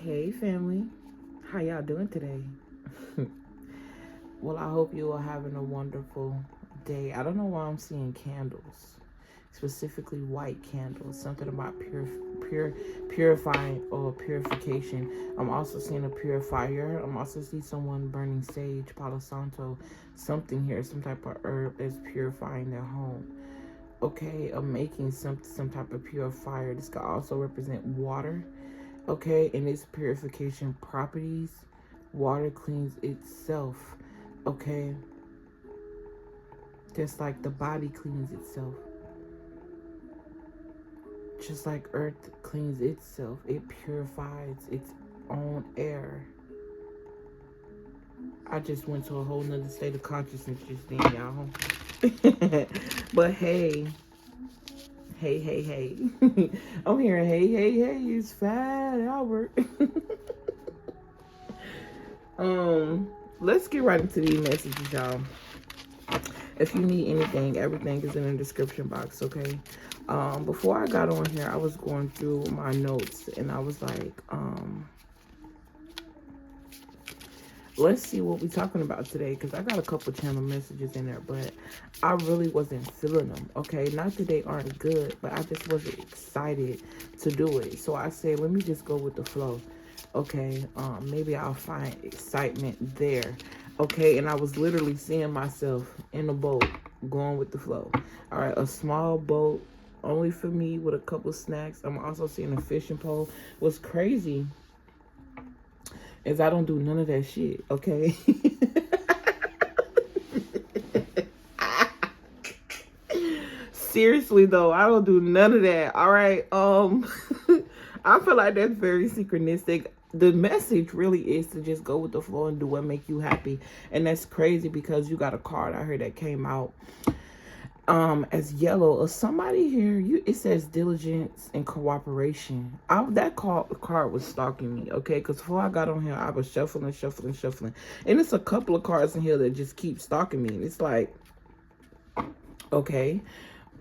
Hey family, how y'all doing today? Well, I hope you are having a wonderful day. I don't know why I'm seeing candles, specifically white candles. Something about purifying or purification. I'm also seeing a purifier. I'm also seeing someone burning sage, Palo Santo, something here, some type of herb that's purifying their home. Okay, I'm making some type of purifier. This could also represent water. Okay, and its purification properties. Water cleans itself. Okay, just like the body cleans itself, just like earth cleans itself, it purifies its own air. I just went to a whole nother state of consciousness just then, y'all. But hey. I'm hearing hey, it's Fat Albert. Let's get right into these messages, y'all. If you need anything, everything is in the description box, okay? Before I got on here, I was going through my notes and I was like, let's see what we're talking about today, because I got a couple channel messages in there, but I really wasn't feeling them, okay? Not that they aren't good, but I just wasn't excited to do it. So I said, let me just go with the flow, okay? Maybe I'll find excitement there, okay? And I was literally seeing myself in a boat going with the flow. All right, a small boat only for me with a couple snacks. I'm also seeing a fishing pole. What's crazy is I don't do none of that shit, okay? Seriously though, I don't do none of that. All right. I feel like that's very synchronistic. The message really is to just go with the flow and do what make you happy. And that's crazy because you got a card I heard that came out as yellow. Or somebody here, it says diligence and cooperation. That card was stalking me, okay? Because before I got on here, I was shuffling, and it's a couple of cards in here that just keep stalking me, and it's like, okay.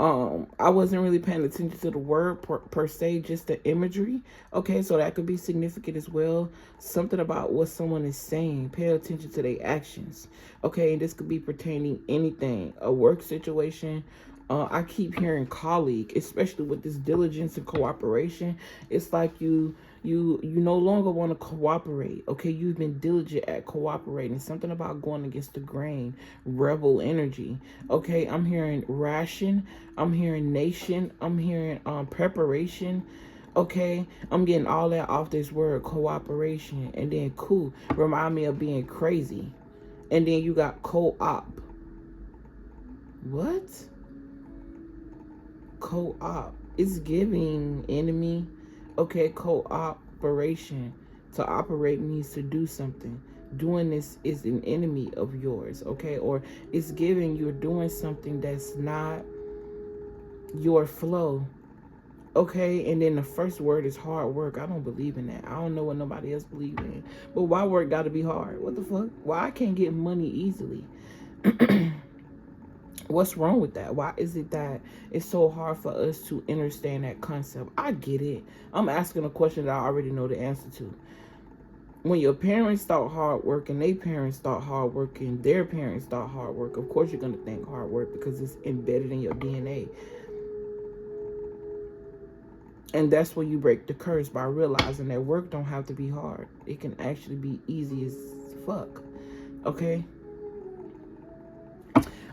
I wasn't really paying attention to the word per se, just the imagery. Okay, so that could be significant as well. Something about what someone is saying. Pay attention to their actions. Okay, and this could be pertaining anything, a work situation. I keep hearing colleague, especially with this diligence and cooperation. It's like you no longer want to cooperate. Okay, you've been diligent at cooperating. Something about going against the grain, rebel energy. Okay, I'm hearing ration, I'm hearing nation, I'm hearing preparation. Okay, I'm getting all that off this word cooperation. And then cool remind me of being crazy. And then you got co-op. What? Co-op. It's giving enemy. Okay, cooperation. To operate means to do something. Doing this is an enemy of yours, okay? Or it's giving you're doing something that's not your flow. Okay, and then the first word is hard work. I don't believe in that. I don't know what nobody else believes in. But why work gotta be hard? What the fuck? Why I can't get money easily? What's wrong with that? Why is it that it's so hard for us to understand that concept? I get it. I'm asking a question that I already know the answer to. When your parents start hard work and their parents start hard work and their parents start hard work, of course you're going to think hard work because it's embedded in your DNA. And that's where you break the curse, by realizing that work don't have to be hard. It can actually be easy as fuck. Okay?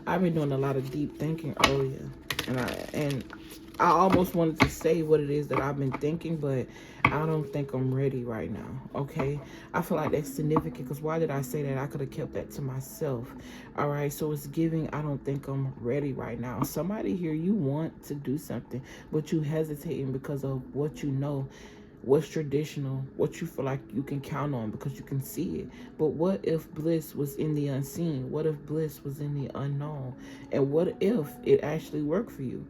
I've been doing a lot of deep thinking earlier, and I almost wanted to say what it is that I've been thinking, but I don't think I'm ready right now. Okay, I feel like that's significant because why did I say that? I could have kept that to myself. All right, so it's giving. I don't think I'm ready right now. Somebody here, you want to do something, but you hesitating because of what you know. What's traditional, what you feel like you can count on because you can see it. But what if bliss was in the unseen? What if bliss was in the unknown? And what if it actually worked for you?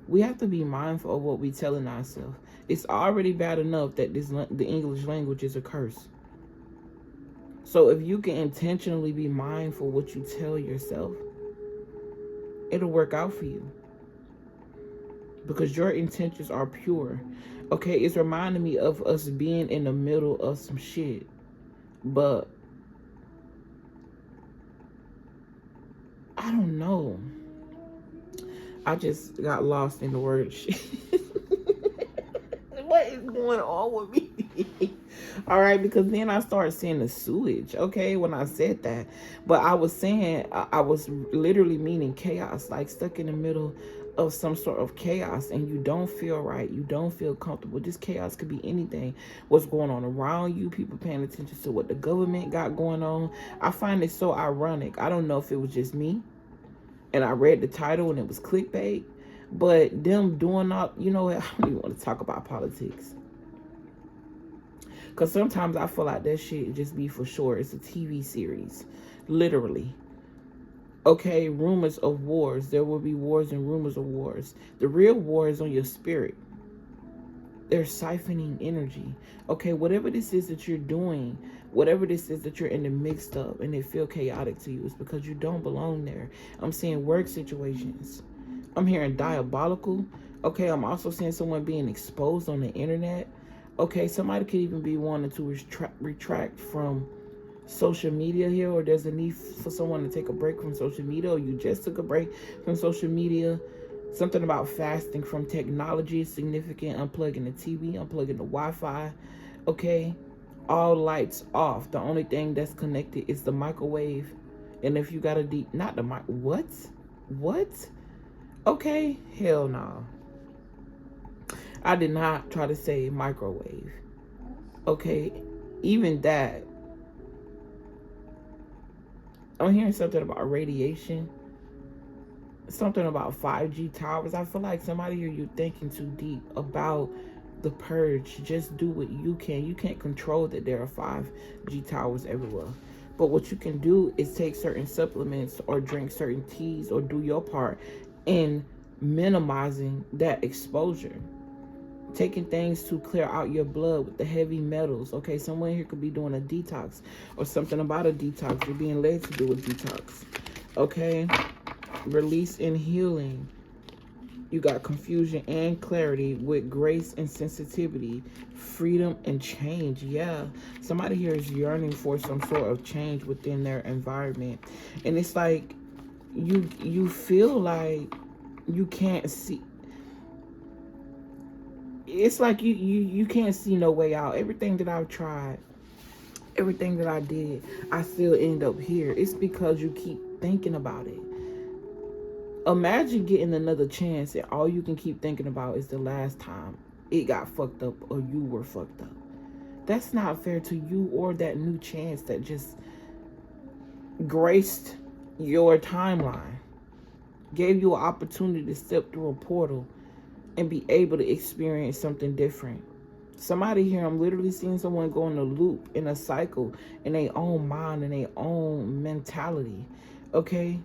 We have to be mindful of what we're telling ourselves. It's already bad enough that the English language is a curse. So if you can intentionally be mindful what you tell yourself, it'll work out for you. Because your intentions are pure. Okay, it's reminding me of us being in the middle of some shit. But I don't know. I just got lost in the word shit. What is going on with me? All right, because then I started seeing the sewage, okay, when I said that. But I was saying, I was literally meaning chaos, like stuck in the middle of some sort of chaos, and you don't feel right, you don't feel comfortable. This chaos could be anything. What's going on around you, people paying attention to what the government got going on. I find it so ironic. I don't know if it was just me, and I read the title and it was clickbait, but them doing all, you know what, I don't even want to talk about politics. Because sometimes I feel like that shit just be for sure. It's a TV series. Literally. Okay, rumors of wars. There will be wars and rumors of wars. The real war is on your spirit. They're siphoning energy. Okay, whatever this is that you're doing, whatever this is that you're in the midst of, and it feel chaotic to you, it's because you don't belong there. I'm seeing work situations. I'm hearing diabolical. Okay, I'm also seeing someone being exposed on the internet. Okay, somebody could even be wanting to retract from social media here, or there's a need for someone to take a break from social media, or you just took a break from social media. Something about fasting from technology is significant. Unplugging the TV, unplugging the Wi-Fi. Okay, all lights off. The only thing that's connected is the microwave. And if you got a not the mic, what? Okay, hell no. I did not try to say microwave. Okay, even that. I'm hearing something about radiation. Something about 5G towers. I feel like somebody here, you're thinking too deep about the purge. Just do what you can. You can't control that there are 5G towers everywhere. But what you can do is take certain supplements or drink certain teas or do your part in minimizing that exposure. Taking things to clear out your blood with the heavy metals. Okay, someone here could be doing a detox or something about a detox. You're being led to do a detox. Okay, release and healing. You got confusion and clarity with grace and sensitivity, freedom and change. Yeah, somebody here is yearning for some sort of change within their environment, and it's like you feel like you can't see. It's like you can't see no way out. Everything that I've tried, everything that I did, I still end up here. It's because you keep thinking about it. Imagine getting another chance and all you can keep thinking about is the last time it got fucked up or you were fucked up. That's not fair to you or that new chance that just graced your timeline. Gave you an opportunity to step through a portal and be able to experience something different. Somebody here, I'm literally seeing someone go in a loop, in a cycle, in their own mind, in their own mentality. Okay?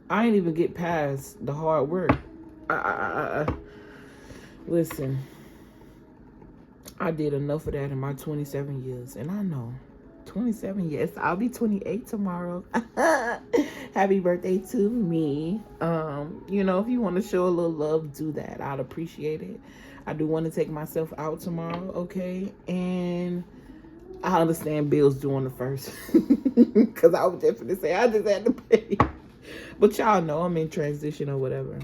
I ain't even get past the hard work. Listen, I did enough of that in my 27 years, and I know 27 years. I'll be 28 tomorrow. Happy birthday to me. You know, if you want to show a little love, do that. I'd appreciate it. I do want to take myself out tomorrow, okay? And I understand bills due on the 1st. Because I was just going to say, I just had to pay. But y'all know I'm in transition or whatever.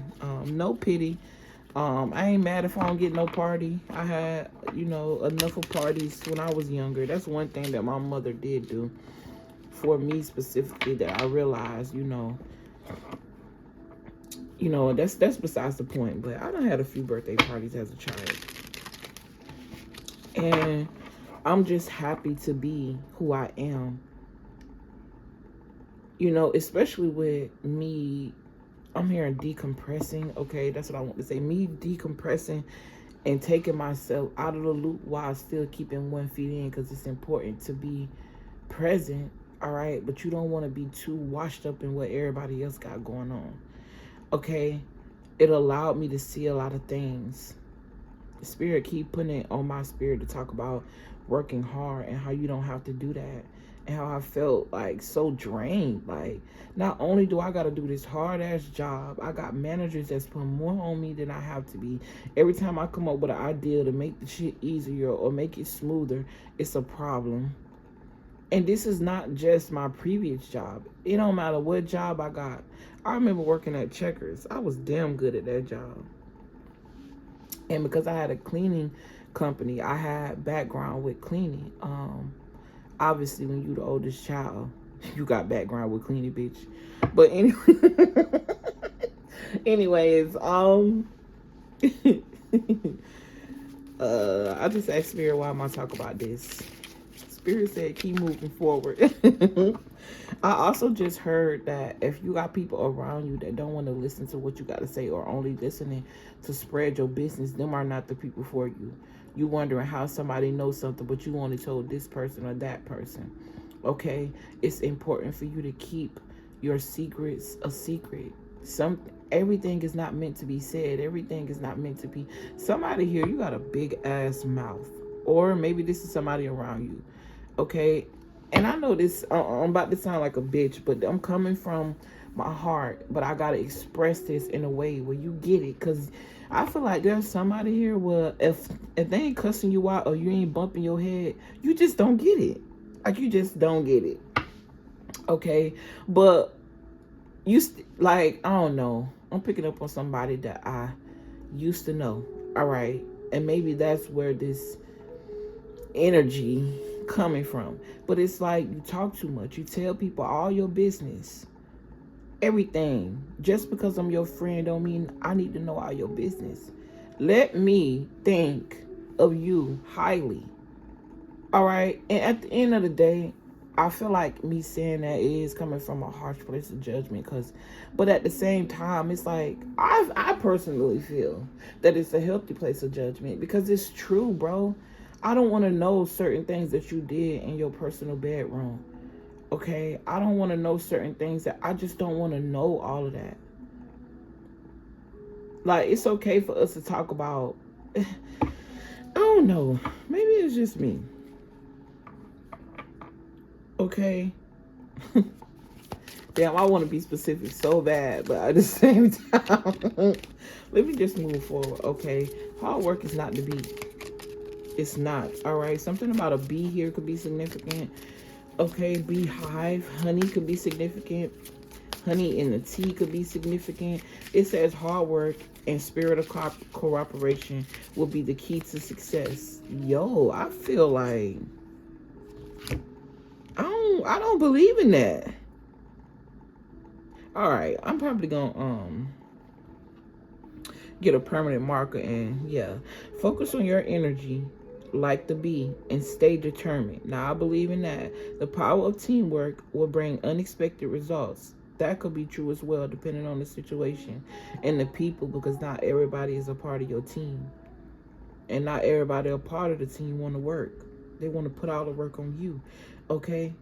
No pity. I ain't mad if I don't get no party. I had, you know, enough of parties when I was younger. That's one thing that my mother did do for me specifically that I realized, you know, that's besides the point. But I done had a few birthday parties as a child. And I'm just happy to be who I am. You know, especially with me, I'm hearing decompressing. Okay, that's what I want to say. Me decompressing and taking myself out of the loop while still keeping 1 foot in, because it's important to be present, all right? But you don't want to be too washed up in what everybody else got going on, okay? It allowed me to see a lot of things. The Spirit keep putting it on my spirit to talk about working hard and how you don't have to do that. and how I felt like so drained. Like, not only do I gotta do this hard ass job, I got managers that's putting more on me than I have to be. Every time I come up with an idea to make the shit easier or make it smoother, it's a problem. And this is not just my previous job. It don't matter what job I got. I remember working at Checkers. I was damn good at that job. And because I had a cleaning company, I had background with cleaning. Obviously, when you the oldest child, you got background with cleaning, bitch. But anyway, anyways, I just asked Spirit, why am I talking about this? Spirit said, keep moving forward. I also just heard that if you got people around you that don't want to listen to what you got to say or only listening to spread your business, them are not the people for you. You wondering how somebody knows something, but you only told this person or that person. Okay? It's important for you to keep your secrets a secret. Everything is not meant to be said. Everything is not meant to be. Somebody here, you got a big ass mouth. Or maybe this is somebody around you. Okay? And I know this, I'm about to sound like a bitch, but I'm coming from my heart. But I got to express this in a way where you get it. Because I feel like there's somebody here where if they ain't cussing you out or you ain't bumping your head, you just don't get it. Like, you just don't get it. Okay? But like, I don't know. I'm picking up on somebody that I used to know. All right? And maybe that's where this energy coming from. But it's like you talk too much. You tell people all your business, everything. Just because I'm your friend don't mean I need to know all your business. Let me think of you highly. All right? And at the end of the day, I feel like me saying that is coming from a harsh place of judgment, but at the same time, it's like I personally feel that it's a healthy place of judgment, because it's true, bro. I don't want to know certain things that you did in your personal bedroom. Okay? I don't want to know certain things that I just don't want to know all of that. Like, it's okay for us to talk about, I don't know. Maybe it's just me. Okay? Damn, I want to be specific so bad, but at the same time, let me just move forward, okay? Hard work is not the beat. It's not, all right? Something about a bee here could be significant. Okay, beehive, honey could be significant. Honey in the tea could be significant. It says hard work and spirit of cooperation will be the key to success. Yo, I feel like I don't believe in that. All right, I'm probably gonna get a permanent marker and yeah, focus on your energy like the bee and stay determined. Now, I believe in that. The power of teamwork will bring unexpected results. That could be true as well, depending on the situation and the people, because not everybody is a part of your team. And not everybody a part of the team want to work. They want to put all the work on you. Okay?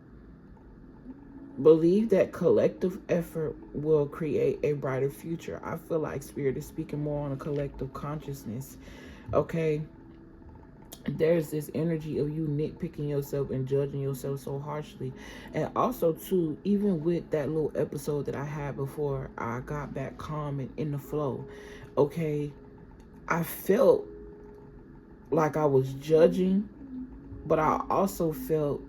Believe that collective effort will create a brighter future. I feel like Spirit is speaking more on a collective consciousness. Okay? There's this energy of you nitpicking yourself and judging yourself so harshly. And also, too, even with that little episode that I had before I got back calm and in the flow, okay, I felt like I was judging, but I also felt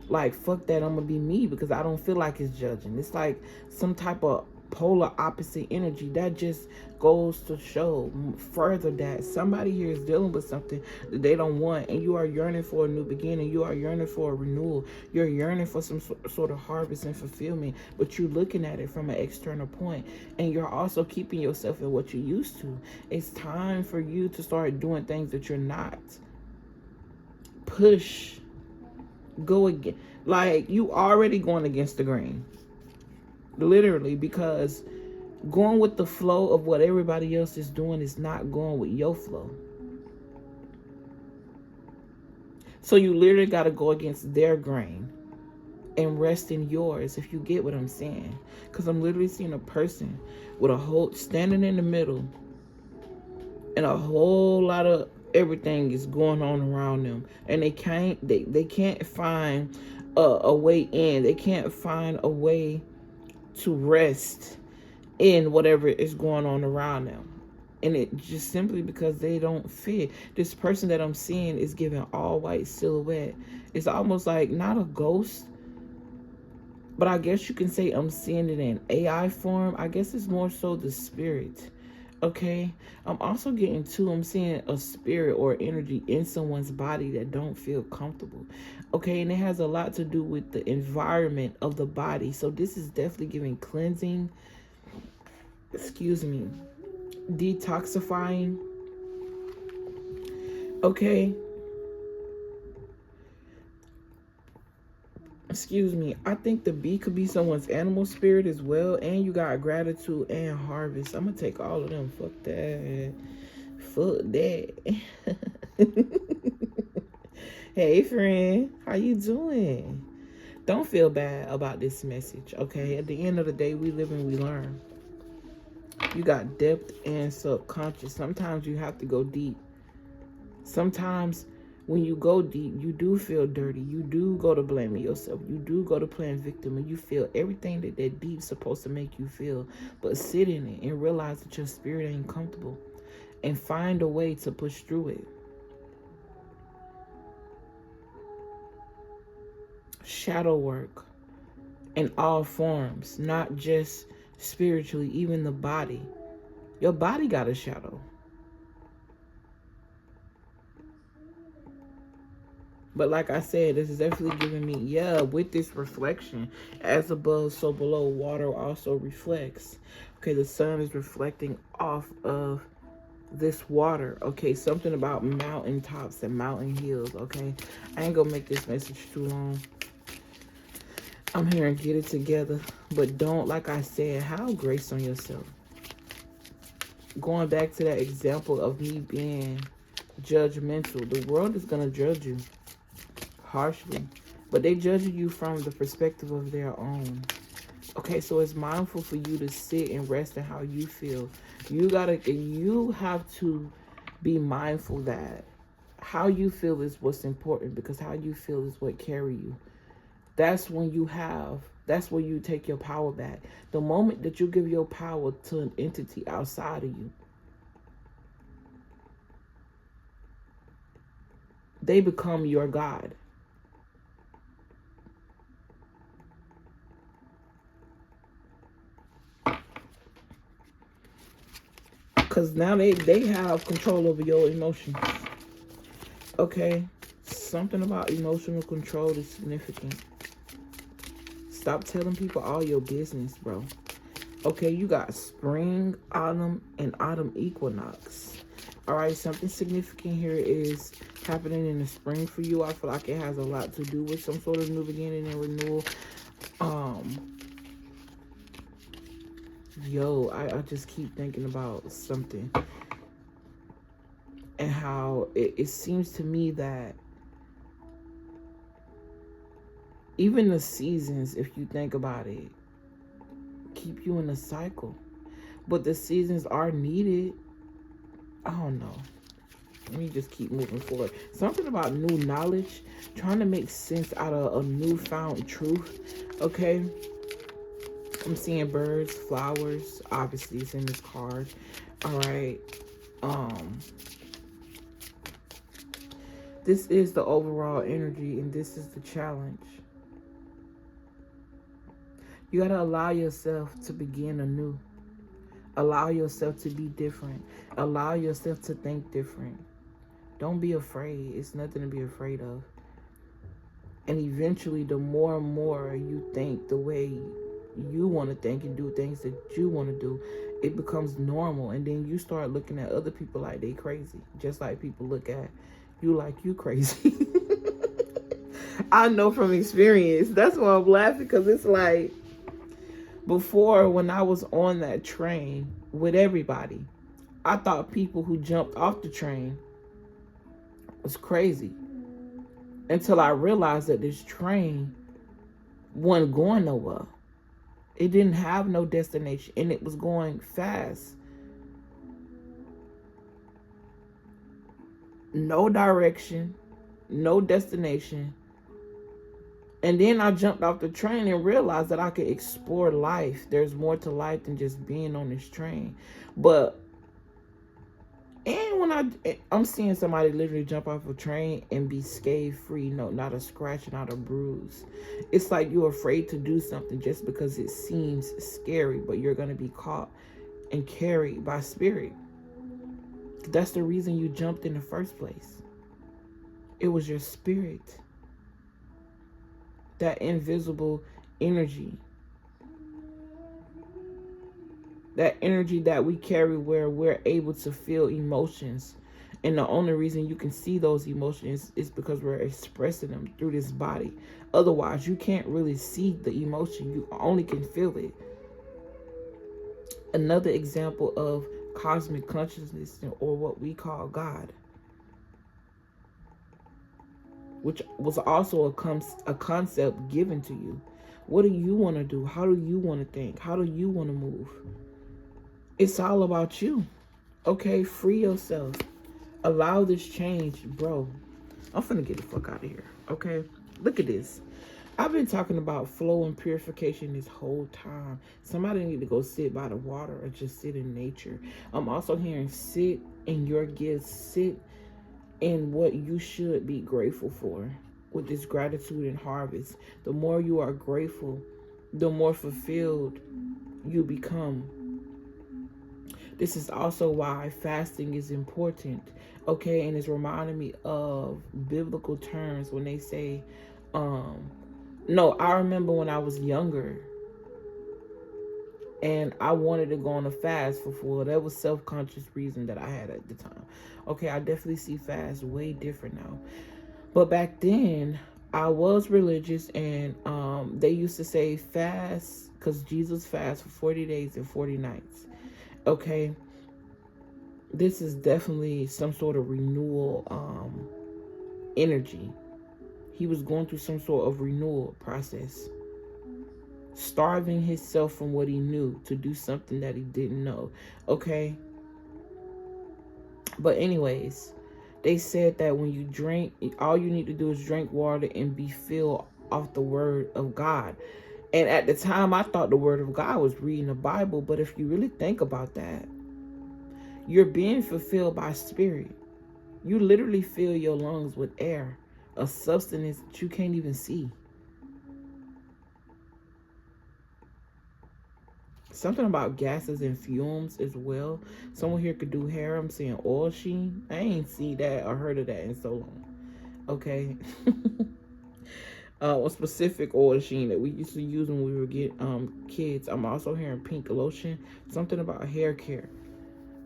like, fuck that, I'm gonna be me, because I don't feel like it's judging. It's like some type of polar opposite energy that just goes to show further that somebody here is dealing with something that they don't want, and you are yearning for a new beginning. You are yearning for a renewal. You're yearning for some sort of harvest and fulfillment, but you're looking at it from an external point, and you're also keeping yourself in what you used to. It's time for you to start doing things that you're not. Push. Go again. Like, you already going against the grain. Literally, because going with the flow of what everybody else is doing is not going with your flow. So you literally got to go against their grain and rest in yours, if you get what I'm saying. Because I'm literally seeing a person with a whole, standing in the middle, and a whole lot of everything is going on around them, and they can't find a way in. They can't find a way to rest in whatever is going on around them. And it just simply because they don't fit. This person that I'm seeing is giving all white silhouette. It's almost like not a ghost, but I guess you can say I'm seeing it in AI form. I guess it's more so the spirit. Okay. I'm also getting too, I'm seeing a spirit or energy in someone's body that don't feel comfortable. Okay. And it has a lot to do with the environment of the body. So this is definitely giving cleansing. Excuse me. Detoxifying. Okay. Excuse me. I think the bee could be someone's animal spirit as well. And you got gratitude and harvest. I'm gonna take all of them. Fuck that. Fuck that. Hey friend, how you doing? Don't feel bad about this message. Okay, at the end of the day, we live and we learn. You got depth and subconscious. Sometimes you have to go deep. Sometimes when you go deep, you do feel dirty. You do go to blaming yourself. You do go to playing victim, and you feel everything that deep's supposed to make you feel. But sit in it and realize that your spirit ain't comfortable, and find a way to push through it. Shadow work in all forms, not just spiritually, even the body. Your body got a shadow. But like I said, this is definitely giving me, yeah, with this reflection, as above, so below, water also reflects. Okay, the sun is reflecting off of this water. Okay, something about mountain tops and mountain hills. Okay, I ain't gonna make this message too long. I'm here and get it together. But don't, like I said, have grace on yourself. Going back to that example of me being judgmental, the world is gonna judge you harshly, but they judge you from the perspective of their own. Okay, so it's mindful for you to sit and rest in how you feel. You have to be mindful that how you feel is what's important, because how you feel is what carry you. That's when you take your power back. The moment that you give your power to an entity outside of you, they become your God. Because now they have control over your emotions. Okay? Something about emotional control is significant. Stop telling people all your business, bro. Okay, you got spring, autumn, and autumn equinox. Alright, something significant here is happening in the spring for you. I feel like it has a lot to do with some sort of new beginning and renewal. I just keep thinking about something. And how it seems to me that even the seasons, if you think about it, keep you in a cycle. But the seasons are needed. I don't know. Let me just keep moving forward. Something about new knowledge, trying to make sense out of a newfound truth. Okay? I'm seeing birds, flowers. Obviously, it's in this card. Alright. This is the overall energy, and this is the challenge. You got to allow yourself to begin anew. Allow yourself to be different. Allow yourself to think different. Don't be afraid. It's nothing to be afraid of. And eventually, the more and more you think the way you want to think and do things that you want to do, it becomes normal. And then you start looking at other people like they crazy. Just like people look at you like you crazy. I know from experience. That's why I'm laughing, because it's like, before, when I was on that train with everybody, I thought people who jumped off the train was crazy. Until I realized that this train wasn't going nowhere. It didn't have no destination, and it was going fast. No direction, no destination. And then I jumped off the train and realized that I could explore life. There's more to life than just being on this train. But, and when I'm seeing somebody literally jump off a train and be scathe free, no, not a scratch, not a bruise. It's like you're afraid to do something just because it seems scary, but you're going to be caught and carried by spirit. That's the reason you jumped in the first place. It was your spirit. That invisible energy. That energy that we carry where we're able to feel emotions. And the only reason you can see those emotions is because we're expressing them through this body. Otherwise, you can't really see the emotion. You only can feel it. Another example of cosmic consciousness, or what we call God, which was also a concept given to you. What do you want to do? How do you want to think? How do you want to move? It's all about you. Okay, free yourself. Allow this change, bro. I'm finna get the fuck out of here. Okay, look at this. I've been talking about flow and purification this whole time. Somebody need to go sit by the water or just sit in nature. I'm also hearing sit in your gifts. Sit in what you should be grateful for with this gratitude and harvest. The more you are grateful, the more fulfilled you become. This is also why fasting is important. Okay, and it's reminding me of biblical terms when they say, no, I remember when I was younger and I wanted to go on a fast for full. That was self-conscious reason that I had at the time. Okay, I definitely see fast way different now. But back then, I was religious, and they used to say fast because Jesus fasted for 40 days and 40 nights. Okay, this is definitely some sort of renewal energy. He was going through some sort of renewal process, starving himself from what he knew to do something that he didn't know. Okay, but anyways, they said that when you drink, all you need to do is drink water and be filled off the word of God. And at the time, I thought the word of God was reading the Bible. But if you really think about that, you're being fulfilled by spirit. You literally fill your lungs with air, a substance that you can't even see. Something about gases and fumes as well. Someone here could do hair. I'm seeing oil sheen. I ain't seen that or heard of that in so long. Okay. A specific oil sheen that we used to use when we were kids. I'm also hearing pink lotion. Something about hair care.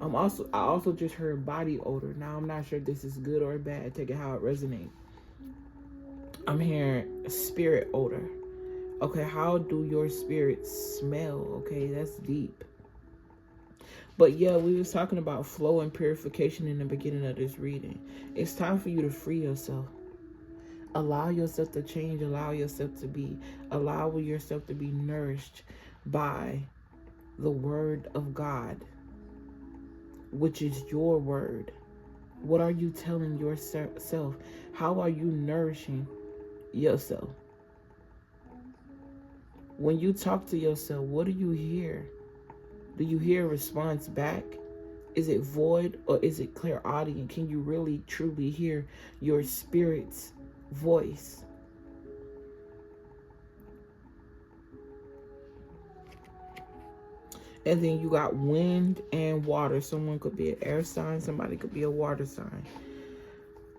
I also just heard body odor. Now I'm not sure if this is good or bad. Take it how it resonates. I'm hearing spirit odor. Okay, how do your spirits smell? Okay, that's deep. But yeah, we was talking about flow and purification in the beginning of this reading. It's time for you to free yourself. Allow yourself to change. Allow yourself to be. Allow yourself to be nourished by the word of God, which is your word. What are you telling yourself? How are you nourishing yourself? When you talk to yourself, what do you hear? Do you hear a response back? Is it void or is it clairaudient? Can you really truly hear your spirit's voice? And then you got wind and water. Someone could be an air sign. Somebody could be a water sign.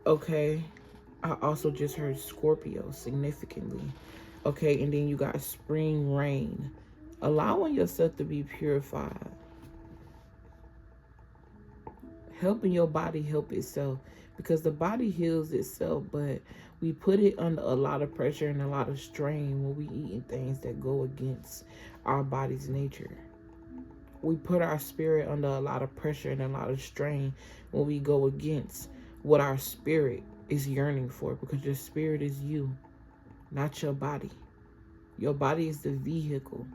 Okay. I also just heard Scorpio significantly. Okay. And then you got spring rain. Allowing yourself to be purified. Helping your body help itself. Because the body heals itself. But we put it under a lot of pressure and a lot of strain when we eating things that go against our body's nature. We put our spirit under a lot of pressure and a lot of strain when we go against what our spirit is yearning for, because your spirit is you, not your body. Your body is the vehicle.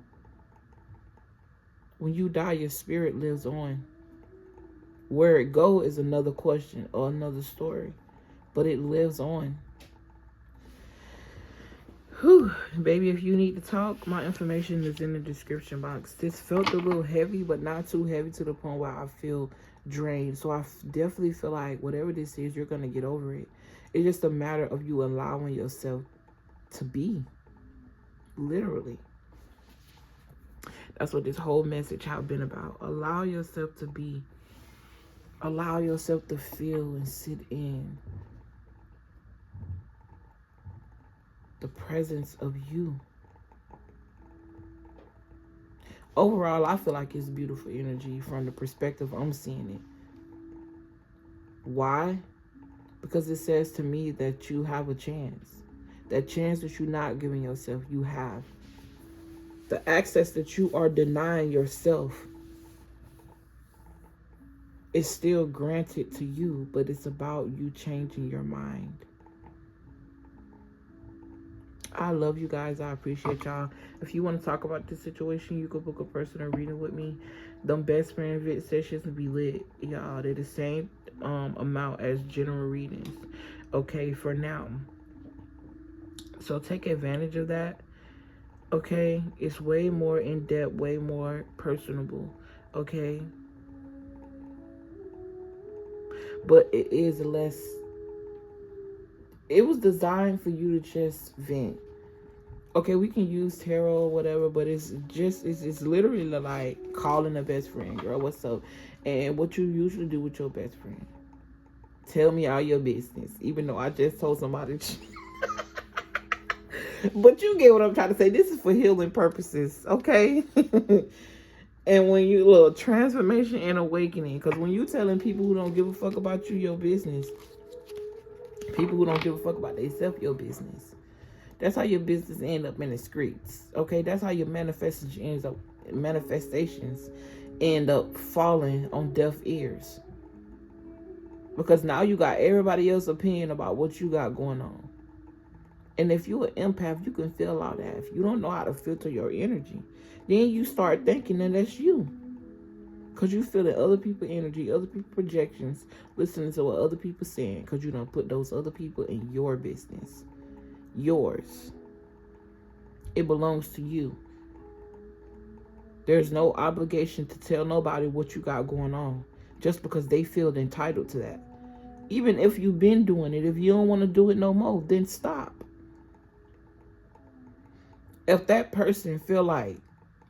When you die, your spirit lives on. Where it goes is another question or another story, but it lives on. Whew, baby, if you need to talk, my information is in the description box. This felt a little heavy, but not too heavy to the point where I feel drained. So I definitely feel like whatever this is, you're going to get over it. It's just a matter of you allowing yourself to be. Literally. That's what this whole message has been about. Allow yourself to be. Allow yourself to feel and sit in the presence of you. Overall, I feel like it's beautiful energy from the perspective I'm seeing it. Why? Because it says to me that you have a chance. That chance that you're not giving yourself, you have. The access that you are denying yourself is still granted to you, but it's about you changing your mind. I love you guys. I appreciate y'all. If you want to talk about this situation, you can book a personal reading with me. Them best friend vid sessions will be lit, y'all. They're the same amount as general readings, okay, for now. So take advantage of that, okay? It's way more in-depth, way more personable, okay? But it is less... It was designed for you to just vent. Okay, we can use tarot or whatever, but it's literally like calling a best friend, girl, what's up? And what you usually do with your best friend. Tell me all your business, even though I just told somebody. But you get what I'm trying to say. This is for healing purposes, okay? And when you, look, transformation and awakening. Because when you telling people who don't give a fuck about you, your business, people who don't give a fuck about themselves, your business. That's how your business end up in the streets. Okay, that's how your manifestations end up falling on deaf ears. Because now you got everybody else's opinion about what you got going on. And if you're an empath, you can feel all that. If you don't know how to filter your energy, then you start thinking that that's you. Because you feeling other people's energy, other people's projections, listening to what other people saying. Because you don't put those other people in your business. Yours. It belongs to you. There's no obligation to tell nobody what you got going on just because they feel entitled to that. Even if you've been doing it, if you don't want to do it no more, then stop. If that person feel like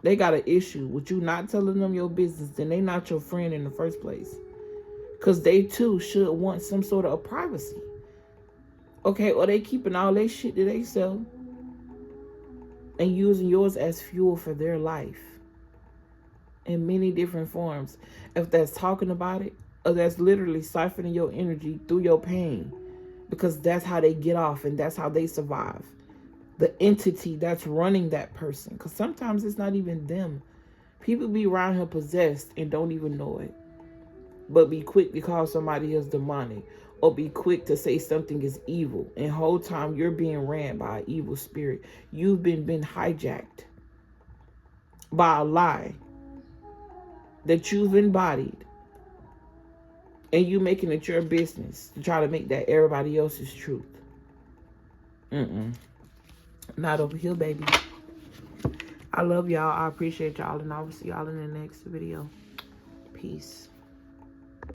they got an issue with you not telling them your business, then they not your friend in the first place. Because they too should want some sort of privacy. Okay, or they keeping all their shit that they sell and using yours as fuel for their life in many different forms. If that's talking about it, or that's literally siphoning your energy through your pain, because that's how they get off and that's how they survive. The entity that's running that person, because sometimes it's not even them. People be around here possessed and don't even know it, but be quick to call somebody else demonic, or be quick to say something is evil, and whole time you're being ran by an evil spirit. You've been hijacked by a lie that you've embodied, and you making it your business to try to make that everybody else's truth. Not over here, baby. I love y'all. I appreciate y'all, and I will see y'all in the next video. Peace.